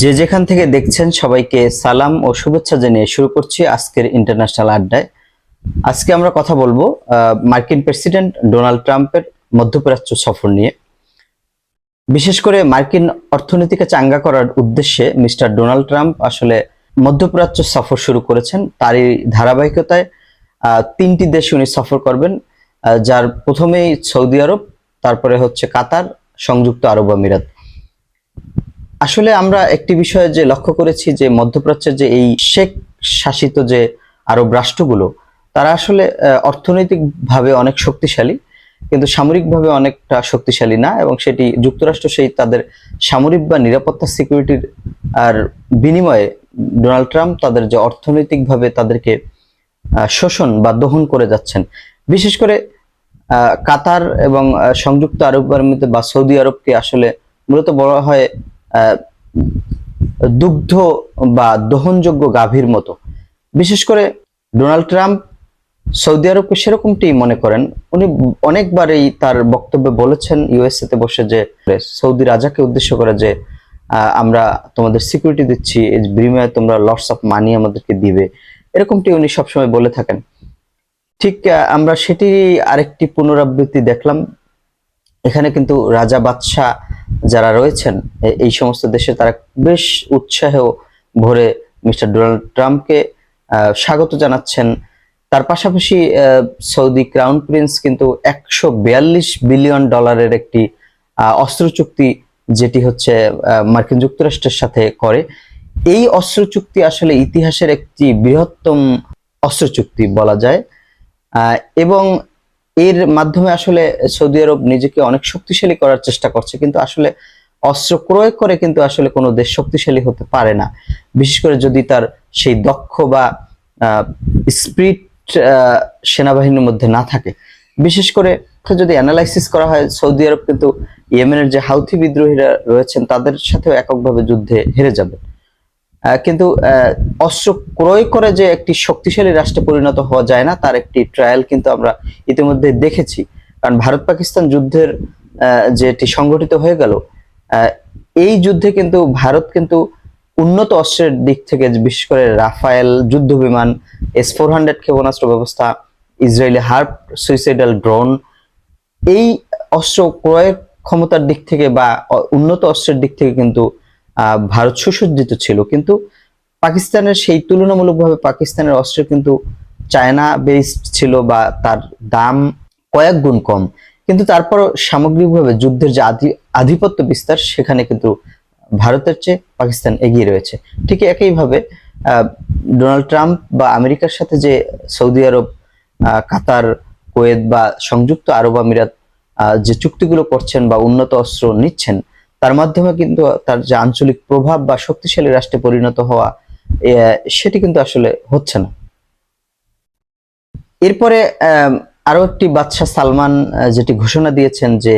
যে যেখান থেকে দেখছেন সবাইকে সালাম ও শুভেচ্ছা জানিয়ে শুরু করছি আজকের ইন্টারন্যাশনাল আড্ডায়। আজকে আমরা কথা বলবো মার্কিন প্রেসিডেন্ট ডোনাল্ড ট্রাম্পের মধ্যপ্রাচ্য সফর নিয়ে। বিশেষ করে মার্কিন অর্থনীতিকে চাঙ্গা করার উদ্দেশ্যে মিস্টার ডোনাল্ড ট্রাম্প আসলে মধ্যপ্রাচ্য সফর শুরু করেছেন। তারই ধারাবাহিকতায় তিনটি দেশ উনি সফর করবেন, যার প্রথমেই সৌদি আরব, তারপরে হচ্ছে কাতার, সংযুক্ত আরব আমিরাত। আসলে আমরা একটি বিষয়ে যে লক্ষ্য করেছি যে মধ্যপ্রাচ্যের যে এই শেখ শাসিত যে আরব রাষ্ট্রগুলো, তারা আসলে অর্থনৈতিকভাবে অনেক শক্তিশালী, কিন্তু সামরিকভাবে অনেকটা শক্তিশালী না, এবং সেটি যুক্তরাষ্ট্র সেই তাদের সামরিক বা নিরাপত্তা সিকিউরিটির আর বিনিময়ে ডোনাল্ড ট্রাম্প তাদের যে অর্থনৈতিকভাবে তাদেরকে শোষণ বা দহন করে যাচ্ছেন। বিশেষ করে কাতার এবং সংযুক্ত আরব আমিরাত বা সৌদি আরবকে আসলে মূলত বলা হয় দুগ্ধ বা দহনযোগ্য গাভীর মতো। বিশেষ করে ডোনাল্ড ট্রাম্প সৌদি আরবকে সেরকমটি মনে করেন। উনি অনেকবারই তার বক্তব্যে বলেছেন ইউএসএ তে বসে যে সৌদি রাজাকে উদ্দেশ্য করে যে আমরা তোমাদের সিকিউরিটি দিচ্ছি, এর বিনিময়ে তোমরা লটস অফ মানি আমাদেরকে দিবে, এরকমটি উনি সবসময় বলে থাকেন। ঠিক আমরা সেটি আরেকটি পুনরাবৃত্তি দেখলাম। এখানে কিন্তু রাজা বাদশাহ যারা রয়েছেন এই সমস্ত দেশে, তারা বেশ উৎসাহ ভরে মিস্টার ডোনাল্ড ট্রাম্পকে স্বাগত জানাচ্ছেন। তার পাশাপাশি সৌদি ক্রাউন প্রিন্স কিন্তু $142 বিলিয়ন একটি অস্ত্র চুক্তি, যেটি হচ্ছে মার্কিন যুক্তরাষ্ট্রের সাথে করে। এই অস্ত্র চুক্তি আসলে ইতিহাসের একটি বৃহত্তম অস্ত্র চুক্তি বলা যায়, এবং এর মাধ্যমে আসলে সৌদি আরব নিজেকে অনেক শক্তিশালী করার চেষ্টা করছে, কিন্তু আসলে অস্ত্র ক্রয় করে কিন্তু আসলে কোনো দেশ শক্তিশালী হতে পারে না, বিশেষ করে যদি তার সেই দক্ষ বা স্পিরিট সেনাবাহিনীর মধ্যে না থাকে। বিশেষ করে যদি অ্যানালাইসিস করা হয়, সৌদি আরব কিন্তু ইয়েমেনের যে হাউথি বিদ্রোহীরা রয়েছেন তাদের সাথেও এককভাবে যুদ্ধে হেরে যাবে। কিন্তু অস্ত্র ক্রয় করে যে একটি শক্তিশালী রাষ্ট্রে পরিণত হওয়া যায় না, তার একটি ট্রায়াল কিন্তু আমরা ইতিমধ্যে দেখেছি। কারণ ভারত পাকিস্তান যুদ্ধের যেটি সংগঠিত হয়ে গেল, এই যুদ্ধে কিন্তু ভারত কিন্তু উন্নত অস্ত্রের দিক থেকে, বিশেষ করে রাফায়েল যুদ্ধ বিমান, S-400 ক্ষেপণাস্ত্র ব্যবস্থা, ইসরায়েলি হার্প সুইসাইডাল ড্রোন, এই অস্ত্র ক্রয়ের ক্ষমতার দিক থেকে বা উন্নত অস্ত্রের দিক থেকে কিন্তু ভারত সুসজ্জিত ছিল। কিন্তু পাকিস্তানের সেই তুলনামূলকভাবে পাকিস্তানের অস্ত্র কিন্তু চায়না বেসড ছিল বা তার দাম কয়েক গুণ কম, কিন্তু তারপরও সামগ্রিকভাবে যুদ্ধের যে আধিপত্য বিস্তার, সেখানে কিন্তু ভারতের চেয়ে পাকিস্তান এগিয়ে রয়েছে। ঠিক একইভাবে ডোনাল্ড ট্রাম্প বা আমেরিকার সাথে যে সৌদি আরব, কাতার, কুয়েত বা সংযুক্ত আরব আমিরাত যে চুক্তিগুলো করছেন বা উন্নত অস্ত্র নিচ্ছেন, তার মাধ্যমে কিন্তু তার যে আঞ্চলিক প্রভাব বা শক্তিশালী রাষ্ট্রে পরিণত হওয়া, সেটি কিন্তু আসলে হচ্ছে না। এরপরে আরো একটি বাদশাহ সালমান যেটি ঘোষণা দিয়েছেন যে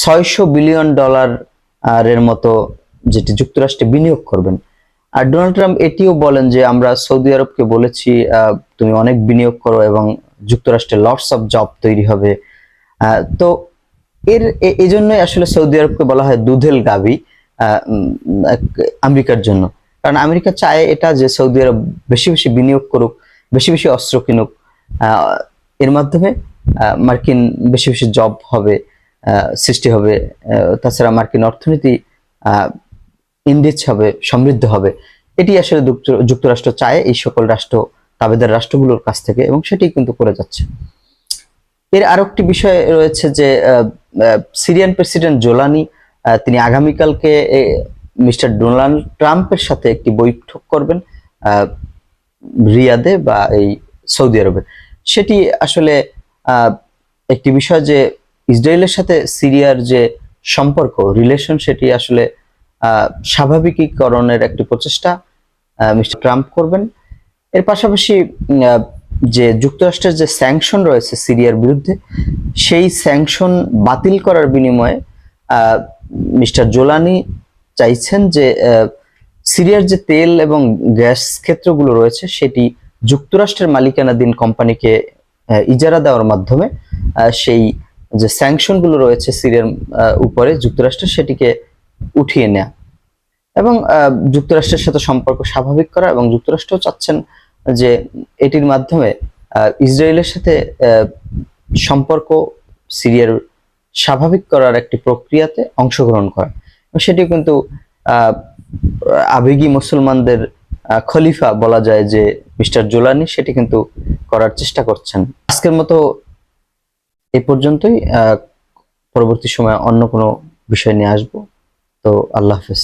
$600 বিলিয়ন এর মতো যেটি যুক্তরাষ্ট্রে বিনিয়োগ করবেন। আর ডোনাল্ড ট্রাম্প এটিও বলেন যে আমরা সৌদি আরবকে বলেছি তুমি অনেক বিনিয়োগ করো এবং যুক্তরাষ্ট্রে লটস অফ জব তৈরি হবে। তো এই জন্যই আসলে সৌদি আরবকে বলা হয় দুধেল গাভী আমেরিকার জন্য। কারণ আমেরিকা চায় এটা যে সৌদি আরব বেশি বেশি বিনিয়োগ করুক, বেশি বেশি অস্ত্র কিনুক, এর মাধ্যমে মার্কিন বেশি বেশি জব হবে, সৃষ্টি হবে। তাছাড়া মার্কিন অর্থনীতি ইনরিচ হবে, সমৃদ্ধ হবে। এটি আসলে যুক্তরাষ্ট্র চায় এই সকল রাষ্ট্র তাবেদার রাষ্ট্রগুলোর কাছ থেকে, এবং সেটি কিন্তু করে যাচ্ছে। এর আরেকটি বিষয় রয়েছে যে সিরিয়ান প্রেসিডেন্ট জোলানি তিনি আগামীকালকে মিস্টার ডোনাল্ড ট্রাম্পের সাথে একটি বৈঠক করবেন রিয়াদে বা এই সৌদি আরবে। সেটি আসলে একটি বিষয় যে ইসরায়েলের সাথে সিরিয়ার যে সম্পর্ক রিলেশন, সেটি আসলে স্বাভাবিকীকরণের একটি প্রচেষ্টা মিস্টার ট্রাম্প করবেন। এর পাশাপাশি যে যুক্তরাষ্ট্রের যে স্যাংশন রয়েছে সিরিয়ার বিরুদ্ধে, সেই স্যাংশন বাতিল করার বিনিময়ে মিস্টার জোলানি চাইছেন যে সিরিয়ার যে তেল এবং গ্যাস ক্ষেত্রগুলো রয়েছে, সেটি যুক্তরাষ্ট্রের মালিকানাধীন কোম্পানিকে ইজারা দেওয়ার মাধ্যমে সেই যে স্যাংশন গুলো রয়েছে সিরিয়ার উপরে যুক্তরাষ্ট্রের, সেটিকে উঠিয়ে নেয়া। এবং যুক্তরাষ্ট্রের সাথে সম্পর্ক স্বাভাবিক করা, এবং যুক্তরাষ্ট্র চাচ্ছেন যে এটির মাধ্যমে ইসরায়েলের সাথে সম্পর্ক সিরিয়ার স্বাভাবিক করার একটি প্রক্রিয়াতে অংশগ্রহণ করা। এবং সেটি কিন্তু আহ, আবেগী মুসলমানদের খলিফা বলা যায় যে মিস্টার জোলানি সেটি কিন্তু করার চেষ্টা করছেন। আজকের মতো এই পর্যন্তই। পরবর্তী সময়ে অন্য কোনো বিষয় নিয়ে আসবো। তো আল্লাহ হাফেজ।